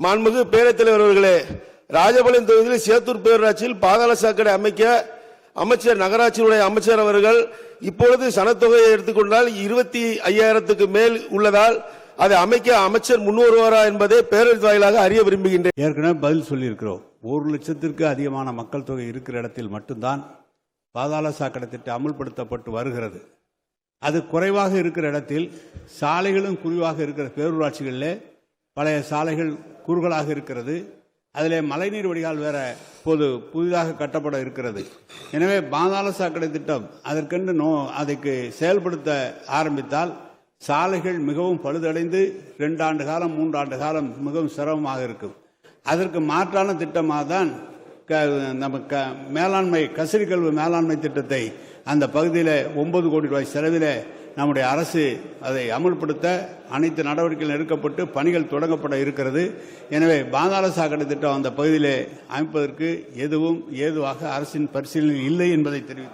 மாண்புமிகு பேரவைத் தலைவர் அவர்களே, ராஜபாளையம் தொகுதியில் சேத்தூர் பேரூராட்சியில் பாதாள சாக்கடை அமைக்க அமைச்சர் நகராட்சியுடைய அமைச்சர் அவர்கள் இப்பொழுது சனத்தொகையை எடுத்துக்கொண்டால் 25,000க்கு மேல் உள்ளதால் அதை அமைக்க அமைச்சர் முன்வருவாரா என்பதை பேரவைத் வாயிலாக அறிய விரும்புகின்றேன். ஏற்கனவே பதில் சொல்லியிருக்கிறோம். 1,00,000ற்கு அதிகமான மக்கள் தொகை இருக்கிற இடத்தில் மட்டும்தான் பாதாள சாக்கடை திட்டம் அமுல்படுத்தப்பட்டு வருகிறது. அது குறைவாக இருக்கிற இடத்தில் சாலைகளும் குறைவாக இருக்கிற பேரூராட்சிகளிலே பழைய சாலைகள் குறுகலாக இருக்கிறது. அதிலே மழைநீர் வடிகால் வேற இப்போது புதிதாக கட்டப்பட இருக்கிறது. எனவே பாதாள சாக்கடை திட்டம் அதற்கென்று அதுக்கு செயல்படுத்த ஆரம்பித்தால் சாலைகள் மிகவும் பழுதடைந்து 2 ஆண்டு காலம் 3 ஆண்டு காலம் மிகவும் சிரமமாக இருக்கும். அதற்கு மாற்றான திட்டமாக தான் நமக்கு மேலாண்மை கசிரி கழிவு மேலாண்மை திட்டத்தை அந்த பகுதியில் 9 கோடி ரூபாய் செலவில் நம்முடைய அரசு அதை அமுல்படுத்த அனைத்து நடவடிக்கைகள் எடுக்கப்பட்டு பணிகள் தொடங்கப்பட இருக்கிறது. எனவே பாதாள சாக்கடை திட்டம் அந்த பகுதியிலே அமைப்பதற்கு எதுவும் ஏதுவாக அரசின் பரிசீலனை இல்லை என்பதை தெரிவித்துள்ளது.